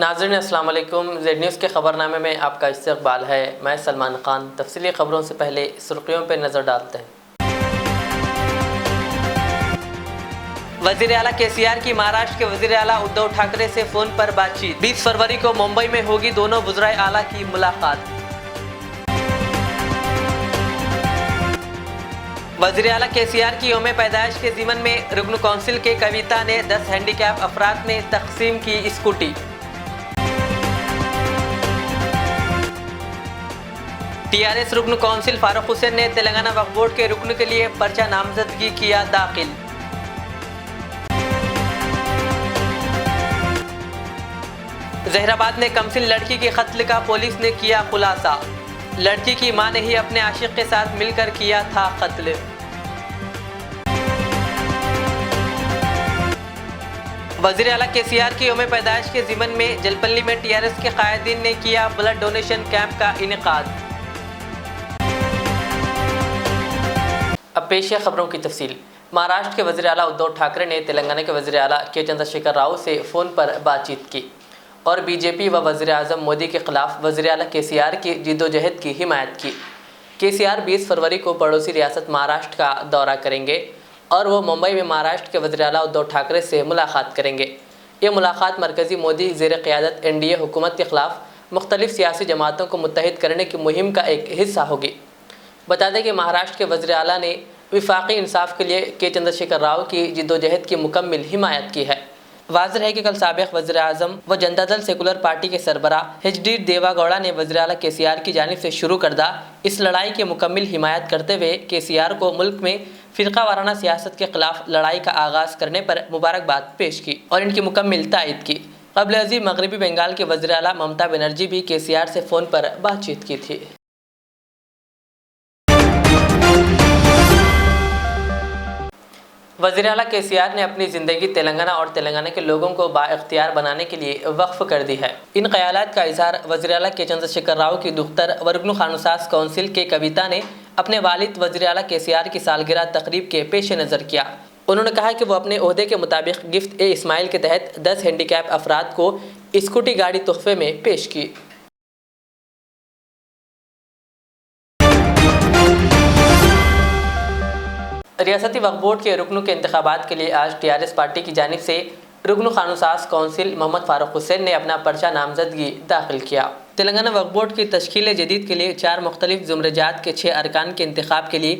नाज़रीन अस्सलाम वालेकुम। ज़ेड न्यूज़ के ख़बरनामे में आपका इस्तक़बाल है। मैं सलमान ख़ान। तफसीली ख़बरों से पहले सुर्ख़ियों पर नज़र डालते हैं। वज़ीर आला KCR की महाराष्ट्र के वज़ीर आला उद्धव ठाकरे से फ़ोन पर बातचीत। 20 फरवरी को मुंबई में होगी दोनों वज़राए आला की मुलाकात। वज़ीर आला KCR की यौम पैदाइश के ज़िमन में रुकन कौंसिल के कविता ने 10 हैंडीकैप अफराद में तक़सीम की स्कूटी। TRS रुकन कौंसिल फारूक हुसैन ने तेलंगाना वक्फ बोर्ड के रुकन के लिए पर्चा नामजदगी किया दाखिल। जहराबाद में कमसिन लड़की के कत्ल का पुलिस ने किया खुलासा। लड़की की मां ने ही अपने आशिक के साथ मिलकर किया था कत्ल। वज़ीर आला KCR की यौम पैदाइश के ज़िमन में जलपल्ली में TRS के कायदीन ने किया ब्लड डोनेशन कैंप का इनेकाद। अब पेश है खबरों की तफसील। महाराष्ट्र के वज़ीर आला उद्धव ठाकरे ने तेलंगाना के वज़ीर आला के चंद्रशेखर राव से फ़ोन पर बातचीत की और BJP व वज़ीर आज़म मोदी के ख़िलाफ़ वज़ीर आला KCR की जिद्दोजहद की हिमायत की। KCR 20 फरवरी को पड़ोसी रियासत महाराष्ट्र का दौरा करेंगे और वो मुंबई में महाराष्ट्र के वज़ीर आला उद्धव ठाकरे से मुलाकात करेंगे। ये मुलाकात मरकज़ी मोदी ज़ेर क़यादत NDA हुकूमत के ख़िलाफ़ मुख्तलिफ़ सियासी जमातों को मुत्तहिद करने की मुहिम का एक हिस्सा होगी। बता दें कि महाराष्ट्र के वज़ीर आला ने विफाक़ी इंसाफ के लिए के चंद्रशेखर राव की जिद्दोजहद की मुकम्मल हिमायत की है। वाज़ेह है कि कल साबिक़ वज़ीर आज़म व जनता दल सेकुलर पार्टी के सरबराह HD देवागौड़ा ने वज़ीर आला KCR की जानिब से शुरू करदा इस लड़ाई की मुकम्मल हिमायत करते हुए KCR को मुल्क में फ़िरका वाराना सियासत के ख़िलाफ़ लड़ाई का आगाज़ करने पर मुबारकबाद पेश की और इनकी मुकम्मल तायद की। क़ब्ल अज़ी मगरबी बंगाल के वज़ीर आला ममता बनर्जी भी KCR से फ़ोन पर बातचीत की थी। वज़ीर आला KCR ने अपनी ज़िंदगी तेलंगाना और तेलंगाना के लोगों को बाइख्तियार बनाने के लिए वक्फ़ कर दी है। इन ख़यालात का इज़हार वज़ीर आला के चंद्रशेखर राव की दुख्तर व रुकन ख़ानसास कौंसिल के कविता ने अपने वालिद वज़ीर आला KCR की सालगिरह तकरीब के पेश नज़र किया। उन्होंने कहा कि वो अपने ओहदे के मुताबिक गिफ्ट-ए-इस्माइल के तहत 10 हैंडीकैप अफराद को स्कूटी गाड़ी तोहफ़े में पेश की। रियासती वक्फ बोर्ड के रुकनों के इंतखाबात के लिए आज TRS पार्टी की जानिब से रुकन ख़ानसास कौंसिल मोहम्मद फारूक हुसैन ने अपना पर्चा नामजदगी दाखिल किया। तेलंगाना वक्फ बोर्ड की तश्कील जदीद के लिए 4 मुख्तलिफ ज़ुमरजात के 6 अरकान के इंतखाब के लिए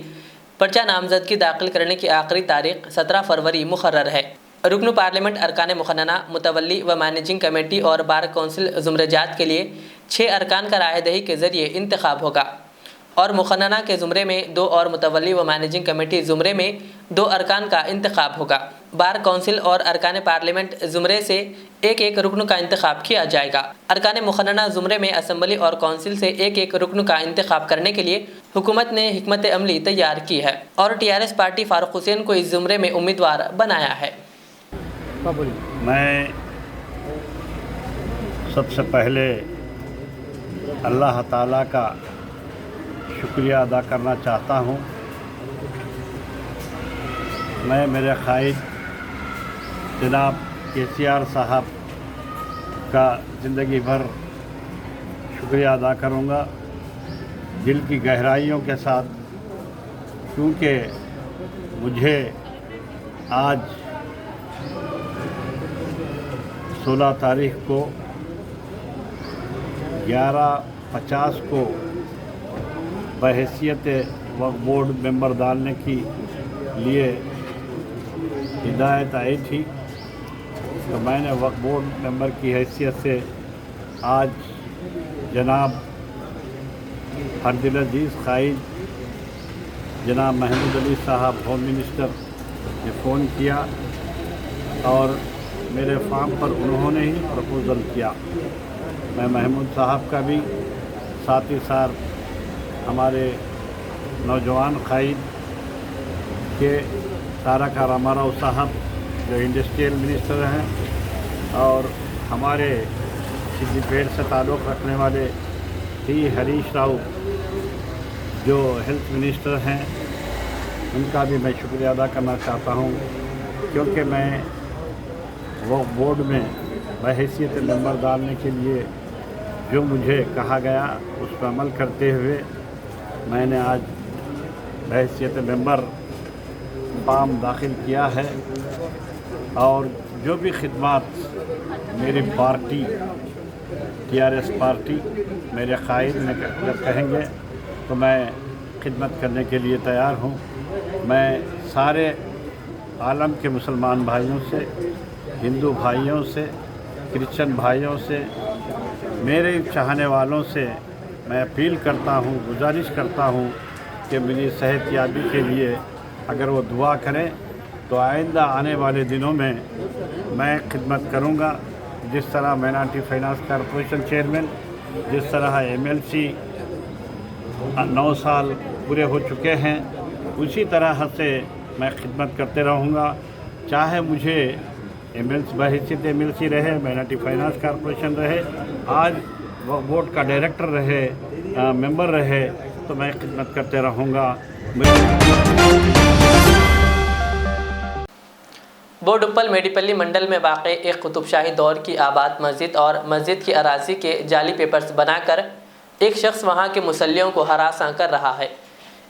पर्चा नामजदगी दाखिल करने की आखिरी तारीख 17 फरवरी मुकर्रर है। रुकन पार्लियामेंट अरकान मुखन्ना मुतवल्ली व मैनेजिंग कमेटी और बार कौंसिल ज़ुमरजात के लिए 6 अरकान का रायदही के ज़रिए इंतखाब होगा और मुखन्ना के ज़ुमरे में 2 और मुतवल्ली व मैनेजिंग कमेटी ज़ुमरे में 2 अरकान का इंतखाब होगा। बार कौंसिल और अरकान पार्लियामेंट ज़ुमरे से एक रुकन का इंतखाब किया जाएगा। अरकान मुखन्ना ज़ुमरे में असम्बली और कौंसिल से एक रुकन का इंतखाब करने के लिए हुकूमत ने हिकमत अमली तैयार की है और TRS पार्टी फारूक हुसैन को इस ज़ुमरे में उम्मीदवार बनाया है। मैं सबसे पहले अल्लाह ताला का शुक्रिया अदा करना चाहता हूँ। मैं मेरे क़ाइद जनाब KCR साहब का ज़िंदगी भर शुक्रिया अदा करूँगा दिल की गहराइयों के साथ, क्योंकि मुझे आज 16 तारीख को 11:50 को बहैसियत वक्फ बोर्ड मेंबर डालने की लिए हिदायत आई थी, तो मैंने वक्फ बोर्ड मेंबर की हैसियत से आज जनाब हरदिल अजीज़ क़ाइद जनाब महमूद अली साहब होम मिनिस्टर ने फ़ोन किया और मेरे फार्म पर उन्होंने ही प्रपोज़ल किया। मैं महमूद साहब का भी साथ ही साथ हमारे नौजवान क़ाइद के तारक रामाराव साहब जो इंडस्ट्रियल मिनिस्टर हैं और हमारे सिद्दीपेट से ताल्लुक़ रखने वाले टी हरीश राव जो हेल्थ मिनिस्टर हैं, उनका भी मैं शुक्रिया अदा करना चाहता हूं, क्योंकि मैं वक्फ बोर्ड में बहैसियत मेंबर डालने के लिए जो मुझे कहा गया उस पर अमल करते हुए मैंने आज बहैसियत मेंबर फॉर्म दाखिल किया है। और जो भी खिदमत मेरी पार्टी TRS पार्टी मेरे कायद में कहेंगे तो मैं खिदमत करने के लिए तैयार हूँ। मैं सारे आलम के मुसलमान भाइयों से, हिंदू भाइयों से, क्रिश्चियन भाइयों से, मेरे चाहने वालों से मैं अपील करता हूँ, गुजारिश करता हूँ कि मेरी सेहतयाबी के लिए अगर वो दुआ करें तो आइंदा आने वाले दिनों में मैं खिदमत करूँगा। जिस तरह माइनॉरिटी फाइनेंस कॉरपोरेशन चेयरमैन, जिस तरह MLC 9 साल पूरे हो चुके हैं, उसी तरह से मैं खिदमत करते रहूँगा। चाहे मुझे बहैसियत MLC रहे, माइनॉरिटी फाइनेंस कॉरपोरेशन रहे, आज वो बोर्ड का डायरेक्टर रहे, मेंबर रहे, तो मैं खिदमत करते रहूँगा। बोडुप्पल मेडिपल्ली मंडल में वाक़ एक कुतुबशाही दौर की आबाद मस्जिद और मस्जिद की अराजी के जाली पेपर्स बनाकर एक शख्स वहां के मुसल्लियों को हरासां कर रहा है।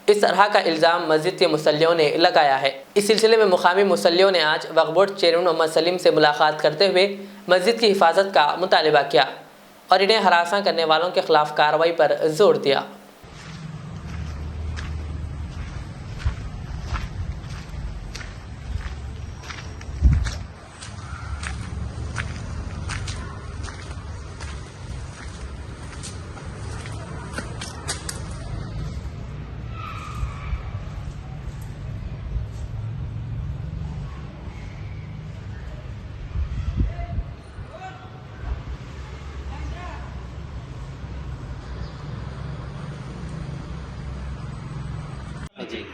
इस तरह का इल्ज़ाम मस्जिद के मुसल्लियों ने लगाया है। इस सिलसिले में मुकामी मुसल्लियों ने आज वक्फ बोर्ड चेयरमैन मोहम्मद सलीम से मुलाकात करते हुए मस्जिद की हिफाजत का मुतालबा किया और इन्हें हरासां करने वालों के खिलाफ कार्रवाई पर जोर दिया।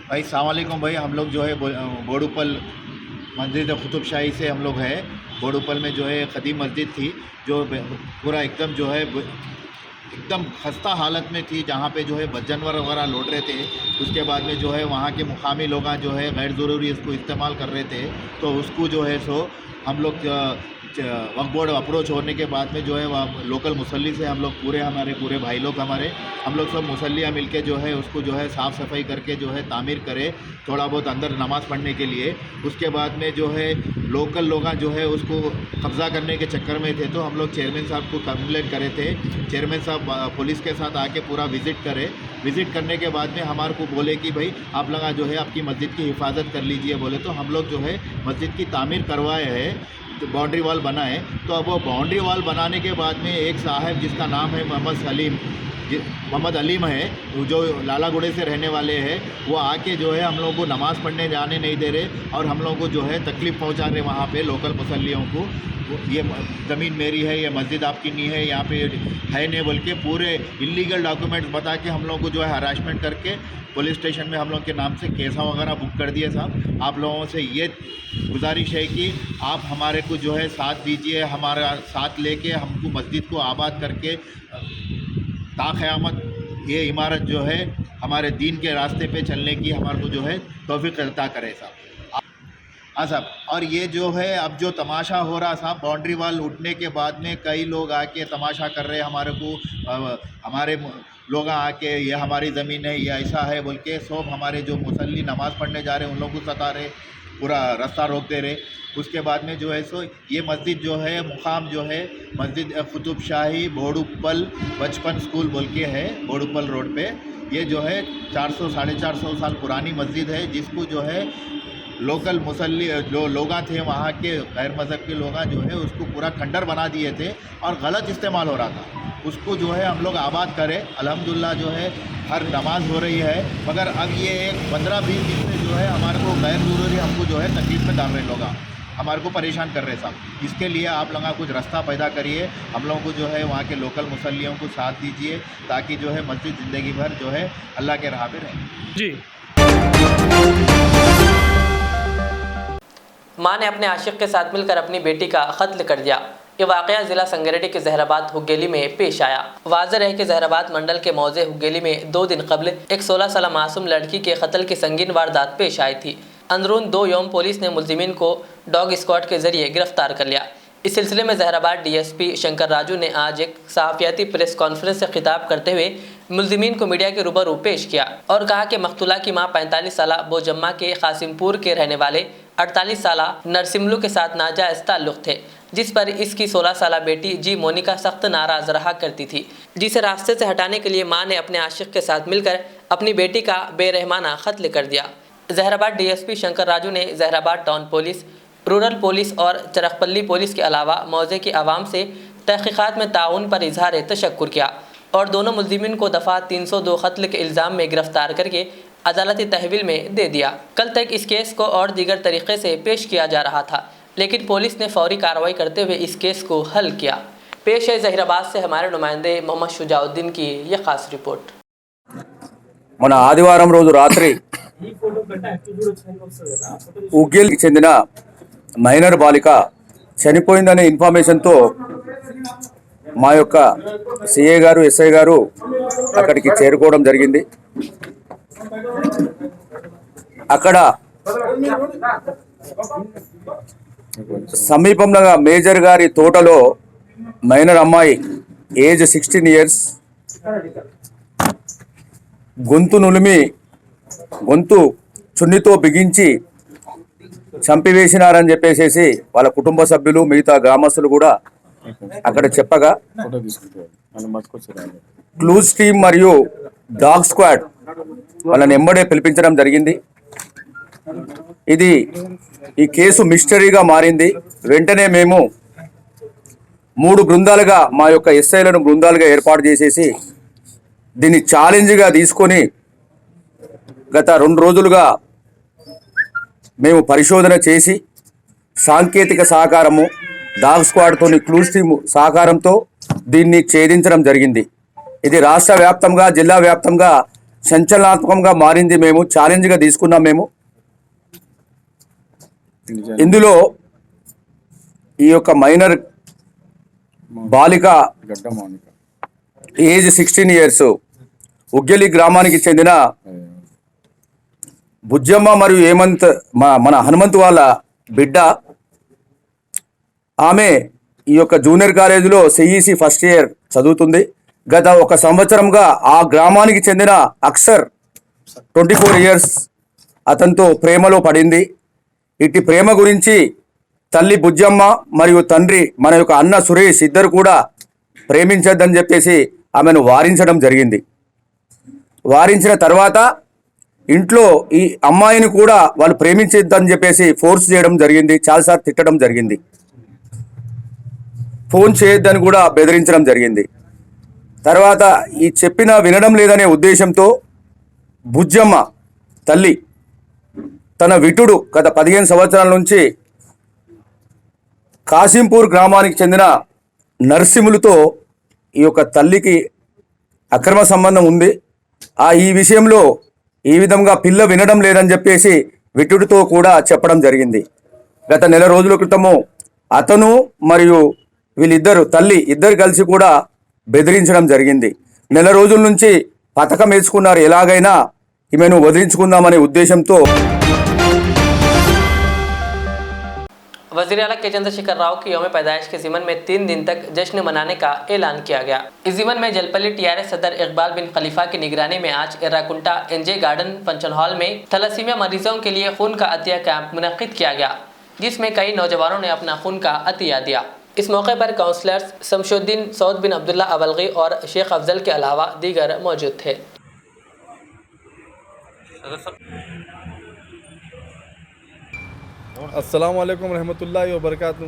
भाई अस्सलाम वालेकुम भाई, हम लोग जो है बोडुप्पल मस्जिद कुतुबशाही से हम लोग है। बोडुप्पल में जो है ख़दीम मस्जिद थी जो पूरा एकदम जो है एकदम खस्ता हालत में थी, जहाँ पे जो है जानवर वगैरह लौट रहे थे। उसके बाद में जो है वहाँ के मुकामी लोग जो है गैर ज़रूरी इसको इस्तेमाल कर रहे थे, तो उसको जो है सो हम लोग वक्फ बोर्ड अप्रोच होने के बाद में जो है वह लोकल मुसल्ली से हम लोग हमारे पूरे भाई लोग हम लोग सब मुसल्लियाँ मिलके जो है उसको जो है साफ़ सफाई करके जो है तामीर करे, थोड़ा बहुत अंदर नमाज़ पढ़ने के लिए। उसके बाद में जो है लोकल लोग जो है उसको कब्ज़ा करने के चक्कर में थे, तो हम लोग चेयरमैन साहब को कंप्लेंट करे थे। चेयरमैन साहब पुलिस के साथ आके पूरा विज़िट करे। विज़िट करने के बाद में हमारे को बोले कि भाई आप लोग जो है आपकी मस्जिद की हिफाजत कर लीजिए बोले, तो हम लोग जो है मस्जिद की तामीर करवाए हैं, तो बाउंड्री वॉल बनाए। तो अब वो बाउंड्री वॉल बनाने के बाद में एक साहब जिसका नाम है मोहम्मद अलीम है, जो लालागुड़े से रहने वाले हैं, वो आके जो है हम लोगों को नमाज़ पढ़ने जाने नहीं दे रहे और हम लोगों को जो है तकलीफ़ पहुंचा रहे वहाँ पे लोकल मुसल्लियों को। ये ज़मीन मेरी है, ये मस्जिद आपकी नहीं है, यहाँ पे है नहीं बोल के पूरे इलीगल डॉक्यूमेंट्स बता के हम लोगों को जो है हरासमेंट करके पुलिस स्टेशन में हम लोग के नाम से केसा वगैरह बुक कर दिए। साहब आप लोगों से ये गुजारिश है कि आप हमारे को जो है साथ दीजिए, हमारा साथ लेके हमको मस्जिद को आबाद करके ताक़यामत ये इमारत जो है हमारे दीन के रास्ते पे चलने की हमारे को जो है तौफीक अता करे साहब। हाँ साहब, और ये जो है अब जो तमाशा हो रहा साहब, बाउंड्री वॉल उठने के बाद में कई लोग आके तमाशा कर रहे हैं हमारे को, हमारे लोग आके ये हमारी ज़मीन है, ये ऐसा है बोल के सब हमारे जो मुसल्ली नमाज़ पढ़ने जा रहे हैं उन लोगों को सता रहे, पूरा रास्ता रोक दे रहे। उसके बाद में जो है सो ये मस्जिद जो है मुकाम जो है मस्जिद कुतुबशाही बोडुप्पल बचपन स्कूल बोल के है, बोडुप्पल रोड पे। ये जो है 400-450 साल पुरानी मस्जिद है, जिसको जो है लोकल मुसल्ली जो लोग थे वहाँ के गैर मज़हब के लोग जो है उसको पूरा खंडर बना दिए थे और गलत इस्तेमाल हो रहा था। उसको जो है हम लोग आबाद करें, अल्हम्दुलिल्लाह जो है हर नमाज हो रही है, मगर अब ये एक 15-20 दिन से जो है हमारे को गैर ज़रूरी हमको जो है तकलीफ़ में डाल रहे लोग, हमारे को परेशान कर रहे साहब। इसके लिए आप लोग कुछ रास्ता पैदा करिए, हम लोगों को जो है वहाँ के लोकल मुसल्लियों को साथ दीजिए, ताकि जो है मस्जिद ज़िंदगी भर जो है अल्लाह के राह पे रहे। जी, माँ ने अपने आशिक के साथ मिलकर अपनी बेटी का कत्ल कर दिया। ये वाक़या ज़िला संगारेड्डी के जहराबाद हुग्गेली में पेश आया। वाज़ेह है कि जहराबाद मंडल के मौज़े हुग्गेली में 2 दिन कबल एक 16 साल मासूम लड़की के कत्ल की संगीन वारदात पेश आई थी। अंदरून 2 यौम पुलिस ने मुलजिमीन को डॉग स्क्वाड के जरिए गिरफ्तार कर लिया। इस सिलसिले में जहराबाद डीएसपी शंकर राजू ने आज एक सहाफियाती प्रेस कॉन्फ्रेंस से खिताब करते हुए मुल्जिमीन को मीडिया के रूबरू पेश किया और कहा कि मकतूला की मां 45 साल बोजम्मा के कासिमपुर के रहने वाले 48 साल नरसिमलू के साथ नाजायज़ ताल्लुक़ थे, जिस पर इसकी 16 साल बेटी जी मोनिका सख्त नाराज़ रहा करती थी, जिसे रास्ते से हटाने के लिए मां ने अपने आशिक के साथ मिलकर अपनी बेटी का बेरहमाना कत्ल कर दिया। जहराबाद डीएसपी शंकर राजू ने Zaheerabad town police, rural police और चरखपल्ली पुलिस के अलावा मौजे की आवाम से तहकीकात में ताउन पर इजहार तशक्कुर किया और दोनों मुल्जिमीन को दफ़ा 302 कत्ल के इल्ज़ाम में गिरफ्तार करके अदालती तहवील में दे दिया। कल तक इस केस को और दीगर तरीक़े से पेश किया जा रहा था, लेकिन पुलिस ने फौरी कार्रवाई करते हुए इस केस को हल किया। पेश है जहीराबाद से हमारे नुमाइंदे मोहम्मद शुजाउद्दीन की यह खास रिपोर्ट। మన ఆదివారం రోజు రాత్రి ఉగ్గిల్కి చెందిన మైనర్ బాలిక చనిపోయిందనే ఇన్ఫర్మేషన్తో మా యొక్క సిఏ గారు ఎస్ఐ గారు అక్కడికి చేరుకోవడం జరిగింది। అక్కడ సమీపంలో మేజర్ గారి తోటలో మైనర్ అమ్మాయి ఏజ్ 16 ఇయర్స్ గొంతు నులిమి గొంతు చున్నితో బిగించి చంపివేసినారని చెప్పేసి వాళ్ళ కుటుంబ సభ్యులు మిగతా గ్రామస్తులు కూడా అక్కడ చెప్పగా క్లూజ్ టీమ్ మరియు డాగ్ స్క్వాడ్ వాళ్ళని ఎంబడే పిలిపించడం జరిగింది। ఈ కేసు మిస్టరీగా మారింది। వెంటనే మేము 3 బృందాలుగా మా యొక్క ఎస్ఐలను బృందాలుగా ఏర్పాటు చేసేసి దీన్ని ఛాలెంజ్గా తీసుకొని గత 2 రోజులుగా మేము పరిశోధన చేసి సాంకేతిక సహకారము డాగ్ స్క్వాడ్తోని క్లూజ్ టీమ్ సహకారంతో దీన్ని ఛేదించడం జరిగింది। ఇది రాష్ట్ర వ్యాప్తంగా జిల్లా వ్యాప్తంగా సంచలనాత్మకంగా మారింది। మేము ఛాలెంజ్గా తీసుకున్నాం। మేము ఇందులో ఈ యొక్క మైనర్ బాలిక ఏజ్ 16 ఇయర్స్ ఉగ్గిలి గ్రామానికి చెందిన బుజ్జమ్మ మరియు హేమంత్ మన హనుమంత్ వాళ్ళ బిడ్డ। ఆమె ఈ యొక్క జూనియర్ కాలేజీలో సిఈసి ఫస్ట్ ఇయర్ చదువుతుంది। గత 1 సంవత్సరంగా ఆ గ్రామానికి చెందిన అక్షర్ 24 ఇయర్స్ అతనితో ప్రేమలో పడింది। ఇటు ప్రేమ గురించి తల్లి బుజ్జమ్మ మరియు తండ్రి మన యొక్క అన్న సురేష్ ఇద్దరు కూడా ప్రేమించొద్దని చెప్పేసి ఆమెను వారించడం జరిగింది। వారించిన తర్వాత ఇంట్లో ఈ అమ్మాయిని కూడా వాళ్ళు ప్రేమించొద్దని చెప్పేసి ఫోర్స్ చేయడం జరిగింది, చాలాసార్లు తిట్టడం జరిగింది, ఫోన్ చేయొద్దని కూడా బెదిరించడం జరిగింది। తర్వాత ఈ చెప్పిన వినడం లేదనే ఉద్దేశంతో బుజ్జమ్మ తల్లి తన విటుడు గత 15 సంవత్సరాల నుంచి కాసింపూర్ గ్రామానికి చెందిన నరసింహులతో ఈ యొక్క తల్లికి అక్రమ సంబంధం ఉంది। ఈ విషయంలో ఈ విధంగా పిల్ల వినడం లేదని చెప్పేసి విటుడితో కూడా చెప్పడం జరిగింది। గత నెల రోజుల క్రితము అతను మరియు వీళ్ళిద్దరు తల్లి ఇద్దరు కలిసి కూడా బెదిరించడం జరిగింది। నెల రోజుల నుంచి పథకం వేసుకున్నారు, ఎలాగైనా ఈమెను వదిలించుకుందామనే ఉద్దేశంతో। वज़ीर आला के चंद्रशेखर राव की यौम पैदाइश के ज़िमन में 3 दिन तक जश्न मनाने का ऐलान किया गया। इस ज़िमन में जलपल्ली टीआरएस सदर इकबाल बिन खलीफा की निगरानी में आज Errakunta NJ garden function hall में थैलेसीमिया मरीजों के लिए खून का अतिया कैंप मुनक्किद किया गया, जिसमें कई नौजवानों ने अपना खून का अतिया दिया। इस मौके पर काउंसलर्स शमशुद्दीन सौद बिन अब्दुल्ला अवलगी और शेख अफजल के अलावा दीगर मौजूद थे। अस्सलाम वालेकुम रहमतुल्लाहि व बरकातहू।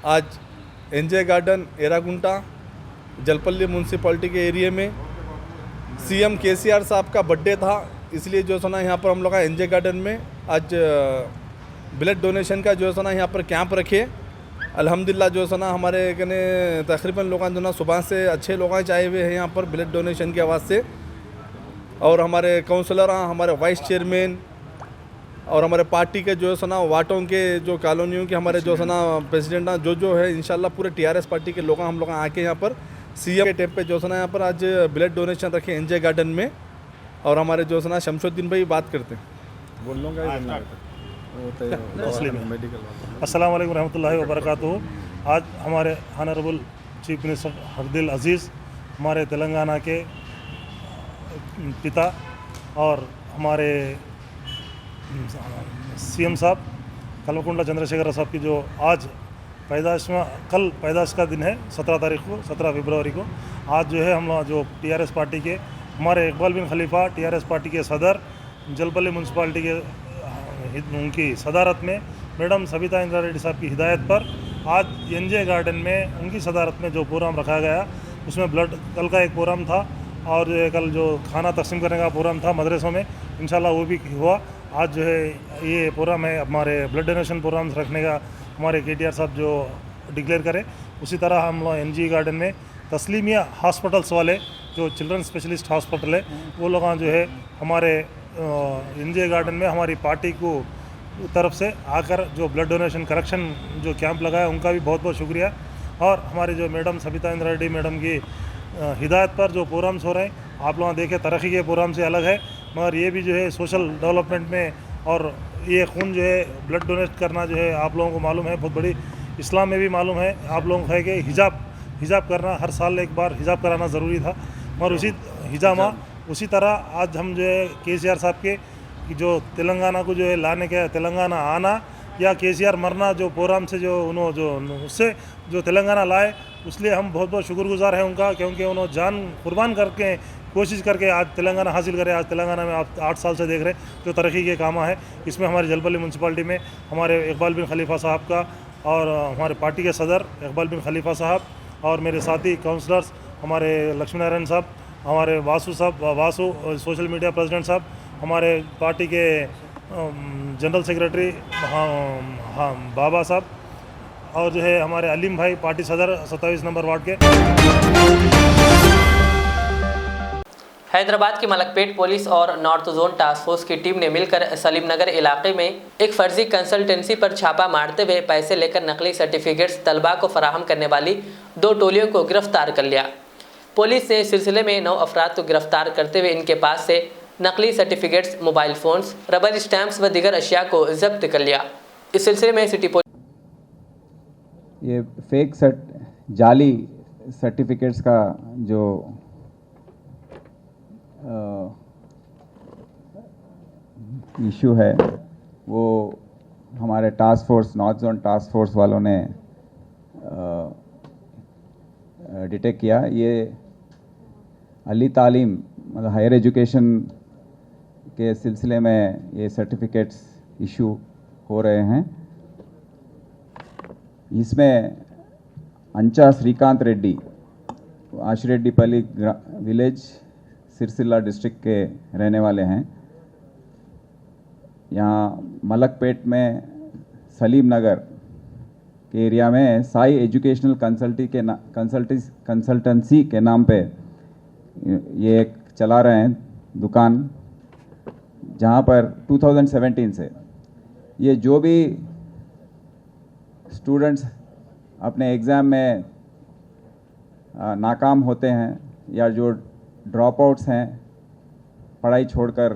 आज NJ garden Errakunta Jalpally municipality के एरिया में सीएम केसीआर साहब का बर्थडे था, इसलिए जो है ना यहाँ पर हम लोग एनजे गार्डन में आज ब्लड डोनेशन का जो है ना यहाँ पर कैंप रखे। अल्हम्दुलिल्लाह जो है ना हमारे कने तकरीबन लोग जो ना सुबह से अच्छे लोग आए हुए हैं यहाँ पर ब्लड डोनेशन के आवाज़ से, और हमारे काउंसलर हमारे वाइस चेयरमैन और हमारे पार्टी के जो है ना वाटों के जो कॉलोनियों के हमारे जो है ना प्रेसिडेंट जो है इंशाल्लाह पूरे टीआरएस पार्टी के लोग हम लोग आके यहाँ पर सीएम के टेप पे जो है ना यहाँ पर आज ब्लड डोनेशन रखे एनजे गार्डन में। और हमारे जो है ना शमशुद्दीन भाई बात करते हैं। बोल लूँगा। अस्सलाम वालेकुम रहमतुल्लाहि व बरकातहू। आज हमारे ऑनरेबल चीफ मिनिस्टर हरदिल अजीज़, हमारे तेलंगाना के पिता और हमारे सीएम साहब कल्वकुंडला चंद्रशेखर साहब की जो आज कल पैदाश का दिन है 17 फरवरी को। आज जो है हम लोग जो टीआरएस पार्टी के हमारे इकबाल बिन खलीफा टीआरएस पार्टी के सदर जलपल्ली म्यूनसिपालिटी के उनकी सदारत में मैडम सविता इंदिरा रेड्डी साहब की हिदायत पर आज एनजे गार्डन में उनकी सदारत में जो प्रोग्राम रखा गया उसमें कल का एक प्रोग्राम था और कल जो खाना तकसीम करने का प्रोग्राम था मदरसों में, इंशाल्लाह वो भी हुआ। आज जो है ये प्रोग्राम है हमारे ब्लड डोनेशन प्रोग्राम रखने का हमारे केटीआर साहब जो डिक्लेयर करे। उसी तरह हम लोग एनजी गार्डन में तस्लीमिया हॉस्पिटल्स वाले जो चिल्ड्रन स्पेशलिस्ट हॉस्पिटल है वो लोग जो है हमारे एनजी गार्डन में हमारी पार्टी को तरफ से आकर जो ब्लड डोनेशन करेक्शन जो कैंप लगाया उनका भी बहुत बहुत शुक्रिया। और हमारे जो मैडम सविता इंदिरा रेड्डी मैडम की हिदायत पर जो प्रोग्राम्स हो रहे हैं आप लोग देखें तरक्की के प्रोग्राम से अलग है, मगर ये भी जो है सोशल डेवलपमेंट में और ये खून जो है ब्लड डोनेट करना जो है आप लोगों को मालूम है बहुत बड़ी इस्लाम में भी मालूम है आप लोगों को है कि हिजाब करना हर साल एक बार हिजाब कराना ज़रूरी था। और उसी तरह आज हम जो है केसीआर साहब के जो तेलंगाना को जो है लाने के तेलंगाना आना या केसीआर मरना जो प्रोग्राम से जो उन्होंने जो उससे जो तेलंगाना लाए उसलिए हम बहुत बहुत शुक्रगुजार हैं उनका, क्योंकि उन्होंने जान कुर्बान करके कोशिश करके आज तेलंगाना हासिल करे। आज तेलंगाना में आप 8 साल से देख रहे जो तरक्की के काम है, इसमें हमारी जलपल्ली म्यूनसिपालिटी में हमारे इकबाल बिन खलीफा साहब का और हमारे पार्टी के सदर इकबाल बिन खलीफा साहब और मेरे साथी काउंसलर्स हमारे लक्ष्मी नारायण साहब, हमारे वासु सोशल मीडिया प्रेसिडेंट साहब, हमारे पार्टी के जनरल सेक्रेटरी बाबा साहब और जो है हमारे अलीम भाई पार्टी सदर 27 नंबर वार्ड के। हैदराबाद की मलकपेट पुलिस और नॉर्थ जोन टास्क फोर्स की टीम ने मिलकर सलीम नगर इलाके में एक फर्जी कंसल्टेंसी पर छापा मारते हुए पैसे लेकर नकली सर्टिफिकेट्स तलबा को फराहम करने वाली 2 टोलियों को गिरफ्तार कर लिया। पुलिस ने इस सिलसिले में 9 अफराद को गिरफ्तार करते हुए इनके पास से नकली certificates, mobile phones, rubber stamps व दीगर अशिया को जब्त कर लिया। इस सिलसिले में सिटी ये फेक जाली सर्टिफिकेट्स का जो इशू है वो हमारे task force north zone task force वालों ने डिटेक्ट किया। ये अली तालीम मतलब हायर एजुकेशन के सिलसिले में ये सर्टिफिकेट्स इशू हो रहे हैं। इसमें अंचा श्रीकांत रेड्डी आशिरेड्डीपल्ली विलेज सिरसिल्ला डिस्ट्रिक्ट के रहने वाले हैं। यहाँ मलकपेट में सलीम नगर के एरिया में साई एजुकेशनल कंसल्टेंसी के नाम पे ये एक चला रहे हैं दुकान, जहाँ पर 2017 से ये जो भी स्टूडेंट्स अपने एग्ज़ाम में नाकाम होते हैं या जो ड्रॉप आउट्स हैं, पढ़ाई छोड़कर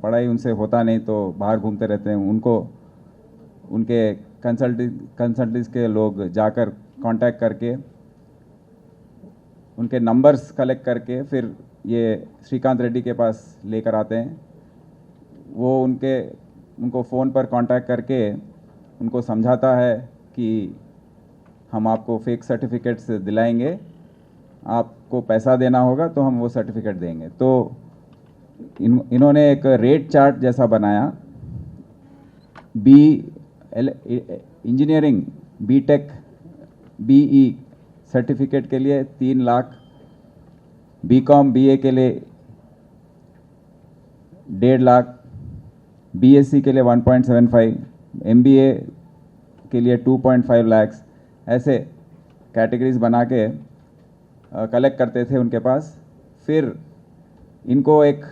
पढ़ाई उनसे होता नहीं तो बाहर घूमते रहते हैं, उनको उनके कंसल्टेंट्स के लोग जाकर कांटेक्ट करके उनके नंबर्स कलेक्ट करके फिर ये श्रीकांत रेड्डी के पास लेकर आते हैं। वो उनको फ़ोन पर कांटेक्ट करके उनको समझाता है कि हम आपको फेक सर्टिफिकेट्स दिलाएंगे, आपको पैसा देना होगा तो हम वो सर्टिफिकेट देंगे। तो इन्होंने एक रेट चार्ट जैसा बनाया। इंजीनियरिंग बीटेक बीई सर्टिफिकेट के लिए 3 लाख, बीकॉम बीए के लिए 1.5 लाख, बीएससी के लिए 1.75, एमबीए के लिए 2.5 लाख, ऐसे कैटेगरीज बना के कलेक्ट करते थे उनके पास। फिर इनको एक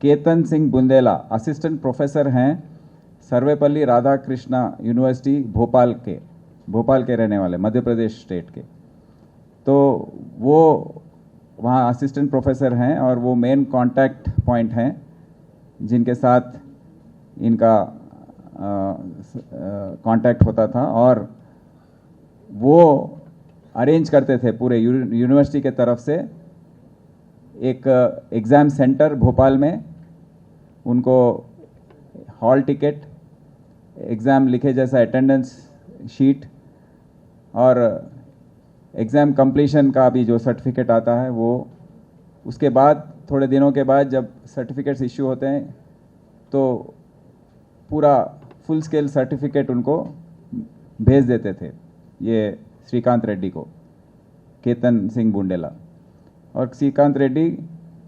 केतन सिंह बुंदेला असिस्टेंट प्रोफेसर हैं सर्वेपल्ली राधा कृष्णा यूनिवर्सिटी भोपाल के रहने वाले, मध्य प्रदेश स्टेट के। तो वो वहाँ असिस्टेंट प्रोफेसर हैं और वो मेन कांटेक्ट पॉइंट हैं जिनके साथ इनका कांटेक्ट होता था। और वो अरेंज करते थे पूरे यूनिवर्सिटी के तरफ से एक एग्ज़ाम सेंटर भोपाल में, उनको हॉल टिकट, एग्ज़ाम लिखे जैसा अटेंडेंस शीट और एग्ज़ाम कंप्लीशन का भी जो सर्टिफिकेट आता है वो, उसके बाद थोड़े दिनों के बाद जब सर्टिफिकेट्स इश्यू होते हैं तो पूरा फुल स्केल सर्टिफिकेट उनको भेज देते थे, ये श्रीकांत रेड्डी को, केतन सिंह बुंडेला। और श्रीकांत रेड्डी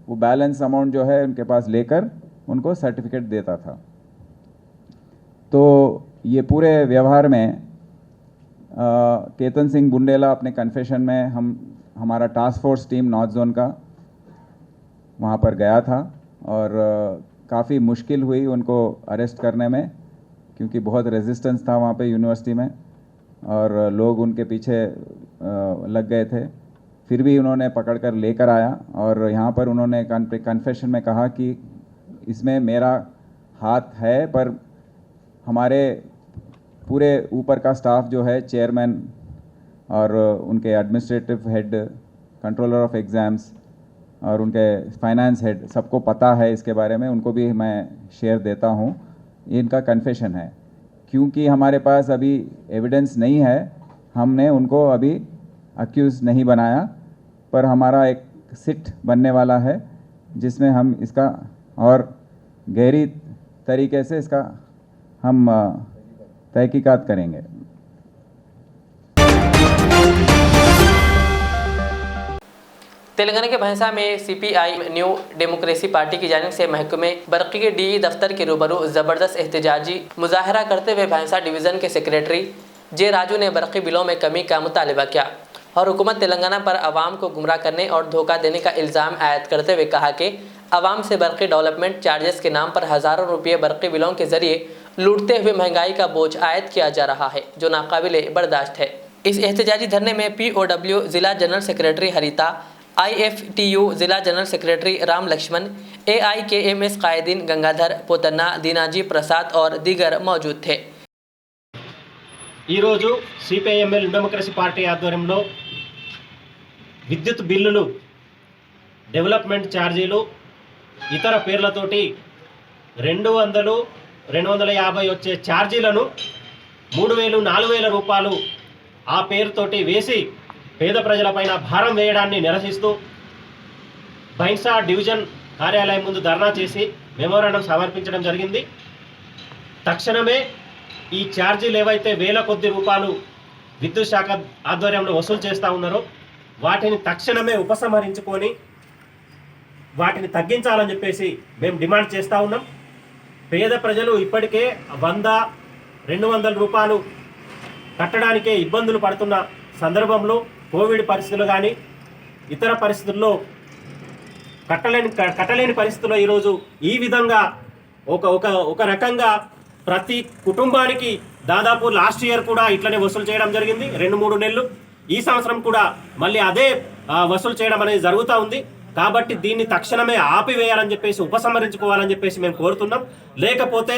वो बैलेंस अमाउंट जो है उनके पास लेकर उनको सर्टिफिकेट देता था। तो ये पूरे व्यवहार में केतन सिंह बुंडेला अपने कन्फेशन में हमारा task force team north zone का वहाँ पर गया था और काफ़ी मुश्किल हुई उनको अरेस्ट करने में, क्योंकि बहुत रेजिस्टेंस था वहाँ पे यूनिवर्सिटी में और लोग उनके पीछे लग गए थे। फिर भी उन्होंने पकड़कर लेकर आया और यहाँ पर उन्होंने कन्फेशन में कहा कि इसमें मेरा हाथ है, पर हमारे पूरे ऊपर का स्टाफ जो है, चेयरमैन और उनके administrative head, controller of exams और उनके फाइनेंस हेड, सबको पता है इसके बारे में, उनको भी मैं शेयर देता हूँ। इनका कन्फेशन है, क्योंकि हमारे पास अभी एविडेंस नहीं है, हमने उनको अभी अक्यूज़ नहीं बनाया, पर हमारा एक सिट बनने वाला है जिसमें हम इसका और गहरी तरीके से इसका हम तहकीकात करेंगे। तेलंगाना के भैंसा में सीपीआई न्यू डेमोक्रेसी पार्टी की जानिब से महकमे बरकी के डीई दफ्तर के रूबरू जबरदस्त एहतजाजी मुजाहरा करते हुए भैंसा डिवीज़न के सेक्रेटरी जे राजू ने बरकी बिलों में कमी का मुतालबा किया और हुकूमत तेलंगाना पर आवाम को गुमराह करने और धोखा देने का इल्ज़ाम आयद करते हुए कहा कि आवाम से बरकी डेवलपमेंट चार्जेस के नाम पर हज़ारों रुपये बरकी बिलों के जरिए लूटते हुए महंगाई का बोझ आयद किया जा रहा है, जो नाकाबिले बर्दाश्त है। इस एहतजाजी धरने में POW ज़िला जनरल सेक्रेटरी हरिता, IFTU ज़िला general secretary Ram Laxman, AIKMS कायदीन गंगाधर पोतन्ना, दीनाजी प्रसाद और दीगर मौजूद थे। ఈరోజు సిపిఐఎంఎల్ డెమోక్రసీ పార్టీ ఆధ్వర్యంలో విద్యుత్ బిల్లులు, డెవలప్మెంట్ ఛార్జీలు, ఇతర పేర్లతోటి 200, 250 వచ్చే ఛార్జీలను 3000, 4000 రూపాయలు ఆ పేరుతోటి వేసి పేద ప్రజలపైన భారం వేయడాన్ని నిరసిస్తూ బైన్సా డివిజన్ కార్యాలయం ముందు ధర్నా చేసి మెమోరాండం సమర్పించడం జరిగింది। తక్షణమే ఈ ఛార్జీలు ఏవైతే వేల కొద్ది రూపాయలు విద్యుత్ శాఖ ఆధ్వర్యంలో వసూలు చేస్తూ ఉన్నారో వాటిని తక్షణమే ఉపసంహరించుకొని వాటిని తగ్గించాలని చెప్పేసి మేము డిమాండ్ చేస్తూ ఉన్నాం। పేద ప్రజలు ఇప్పటికే 100, 200 రూపాయలు కట్టడానికే ఇబ్బందులు పడుతున్న సందర్భంలో కోవిడ్ పరిస్థితులు కానీ ఇతర పరిస్థితుల్లో కట్టలేని పరిస్థితుల్లో ఈరోజు ఈ విధంగా ఒక రకంగా ప్రతి కుటుంబానికి దాదాపు లాస్ట్ ఇయర్ కూడా ఇట్లనే వసూలు చేయడం జరిగింది 2-3 నెలలు। ఈ సంవత్సరం కూడా మళ్ళీ అదే వసూలు చేయడం అనేది జరుగుతూ ఉంది। కాబట్టి దీన్ని తక్షణమే ఆపివేయాలని చెప్పేసి, ఉపసంహరించుకోవాలని చెప్పేసి మేము కోరుతున్నాం। లేకపోతే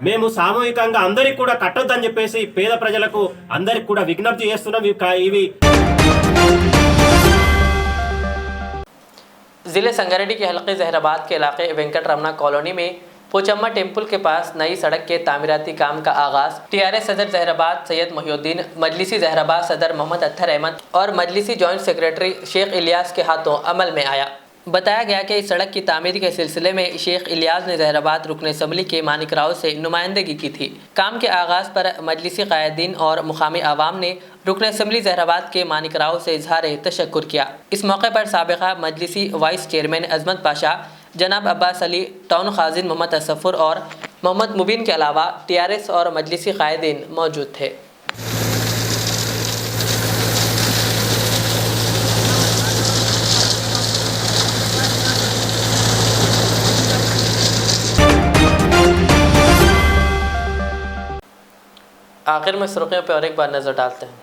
మేము సామూహికంగా అందరికి కూడా కట్టొద్దని చెప్పేసి పేద ప్రజలకు అందరికి కూడా విజ్ఞప్తి చేస్తున్నాం। ఇవి जिले संगारेड्डी के हल्के जहराबाद के इलाके वेंकट रमना कॉलोनी में पोचम्मा टेम्पल के पास नई सड़क के तामीराती काम का आगाज TRS सदर जहराबाद सैयद मोहिउद्दीन, मजलिसी जहराबाद सदर मोहम्मद अत्तर अहमद और मजलिसी जॉइंट सेक्रेटरी शेख इलियास के हाथों अमल में आया। बताया गया कि इस सड़क की तामीर के सिलसिले में शेख इलियास ने जहराबाद रुकन असम्बली के मानिक राव से नुमाइंदगी की थी। काम के आगाज़ पर मजलिसी कायदीन और मुकामी आवाम ने रुकन असम्बली जहराबाद के मानिक राव से इजहार तशक्कुर किया। इस मौके पर साबिक़ा मजलिसी वाइस चेयरमैन अजमत पाशा, जनाब अब्बास अली, टाउन खाजिन मोहम्मद तसफ़ुर और मोहम्मद मुबीन के अलावा TRS और मजलिसी कायदीन मौजूद थे। आखिर में सुर्खियों पर और एक बार नजर डालते हैं।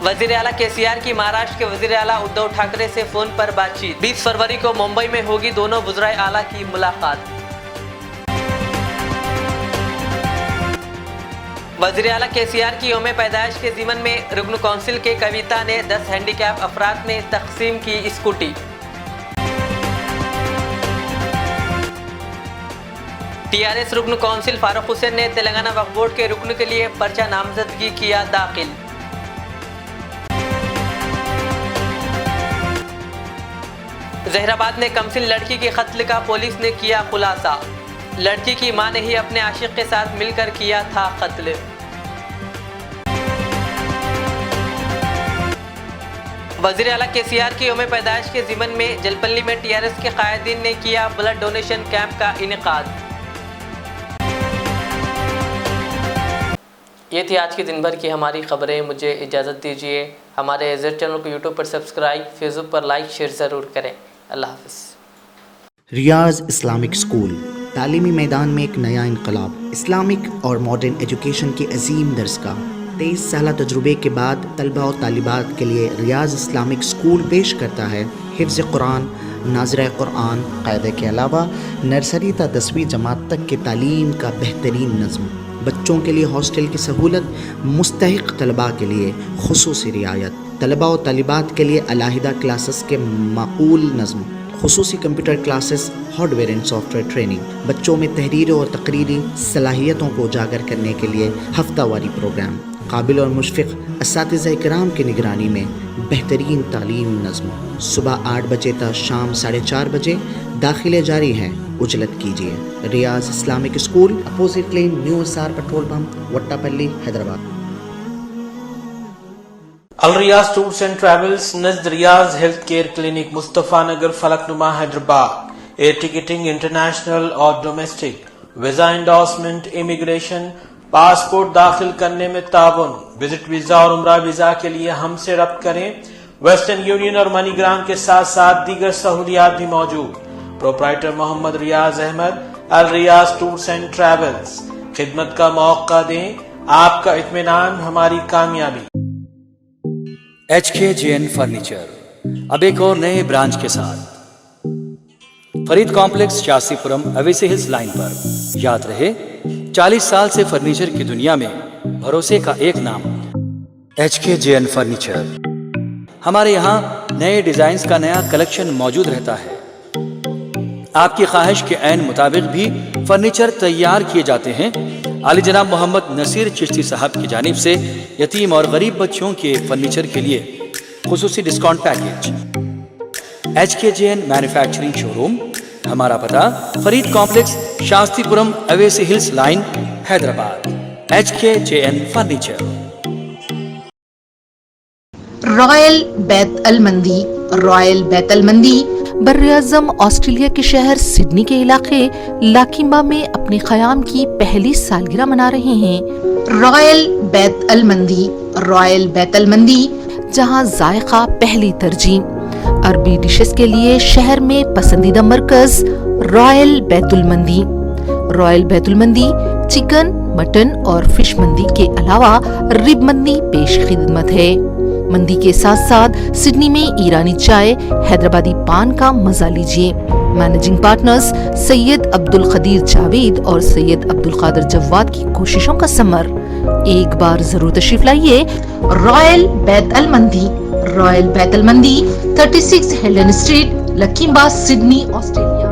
वज़ीर आला KCR की महाराष्ट्र के वज़ीर आला उद्धव ठाकरे से फोन पर बातचीत। 20 फरवरी को मुंबई में होगी दोनों वज़राए आला की मुलाकात। वज़ीर आला KCR की यौम पैदाइश के ज़िमन में रुकन कौंसिल के कविता ने 10 हैंडीकैप अफराद में तकसीम की स्कूटी। TRS रुकन कौंसिल फारूक हुसैन ने तेलंगाना वक्फ बोर्ड के रुकन के लिए पर्चा नामजदगी किया दाखिल। जहराबाद में कमसिन लड़की के कत्ल का पुलिस ने किया खुलासा। लड़की की मां ने ही अपने आशिक के साथ मिलकर किया था कत्ल। वज़ीर आला KCR की यौम पैदाइश के ज़िमन में जलपल्ली में TRS के कायदीन ने किया ब्लड डोनेशन कैंप का इनेकाद। ये थी आज की दिन भर की हमारी खबरें। मुझे इजाज़त दीजिए। हमारे एज़र चैनल को यूट्यूब पर सब्सक्राइब, फेसबुक पर लाइक शेयर ज़रूर करें। अल्लाह हाफ़िज़। रियाज इस्लामिक स्कूल तालीमी मैदान में एक नया इनकलाब। इस्लामिक और मॉडर्न एजुकेशन की अजीम दरसगाह। 23 साल तजुर्बे के बाद तलबा और तालिबात के लिए रियाज इस्लामिक स्कूल पेश करता है हिफ्ज़ कुरान, नाज़िरा कुरान कायदे के अलावा नर्सरी ता 10वीं जमात तक के तालीम का बेहतरीन नज़्म। बच्चों के लिए हॉस्टल की सहूलत, मुस्तहिक़ तलबा के लिए खुसूसी रियायत, तलबा और तालिबात के लिए अलहदा क्लासेस के माकूल नज़्म, खुसूसी computer classes, hardware and software training. बच्चों में तहरीर और तकरीरी सलाहियतों को उजागर करने के लिए हफ्तावारी प्रोग्राम। काबिल और मुशफ़िक़ असातिज़ा इकराम की निगरानी में बेहतरीन तालीम नज़्म। सुबह 8 बजे तक शाम 4:30 बजे दाखिले जारी हैं। उजलत कीजिए। Riyaz Islamic school, opposite lane, new SR petrol pump, Vattapalli, Hyderabad. Al Riyaz tours and travels नज़द Riyaz health care clinic, Mustafa Nagar, Falaknuma, Hyderabad. Air ticketing international और domestic, visa endorsement, immigration, passport दाखिल करने में ताउन, विजिट वीज़ा और उम्रा वीज़ा के लिए हमसे रब्त करें। वेस्टर्न यूनियन और मनीग्राम के साथ साथ दीगर सहूलियात भी मौजूद। Proprietor Mohammad Riyaz Ahmad, Al Riyaz tours and travels. खिदमत का मौका दें, आपका इत्मीनान हमारी कामयाबी। HKJN फर्नीचर अब एक और नए ब्रांच के साथ Farid complex, Shastripuram, Owaisi hills line पर। याद रहे, 40 साल से फर्नीचर की दुनिया में भरोसे का एक नाम HKJN फर्नीचर। हमारे यहाँ नए डिजाइन का नया कलेक्शन मौजूद रहता है। आपकी ख्वाहिश के ऐन मुताबिक भी फर्नीचर तैयार किए जाते हैं। आली जनाब मोहम्मद नसीर चिश्ती साहब की जानिब से यतीम और गरीब बच्चों के फर्नीचर के लिए खुसूसी discount package. HKJN manufacturing showroom, हमारा पता Farid complex, Shastripuram, Owaisi hills line, Hyderabad. HKJN furniture. Royal बैत अल मंदी। रॉयल बैत अल मंदी बर्र-ए-आज़म ऑस्ट्रेलिया के शहर सिडनी के इलाके लाकिम्बा में अपने क़याम की पहली सालगिरह मना रहे हैं। रॉयल बैत अल मंदी। रॉयल बैत अल मंदी, जहां जायका पहली तरजीह। अरबी डिशेस के लिए शहर में पसंदीदा मरकज रॉयल बैतुल मंदी। रॉयल बैतुल मंदी चिकन, मटन और फिश मंदी के अलावा रिब मंदी पेश खिदमत है। मंदी के साथ साथ सिडनी में ईरानी चाय, हैदराबादी पान का मजा लीजिए। मैनेजिंग पार्टनर्स सैयद अब्दुल खदीर जावेद और सैयद अब्दुल कादिर जवाद की कोशिशों का समर। एक बार जरूर तशरीफ लाइए। रॉयल बैत अल मंदी। रॉयल बैत अल मंदी 36 हेलन स्ट्रीट, लकीम्बा, सिडनी, ऑस्ट्रेलिया।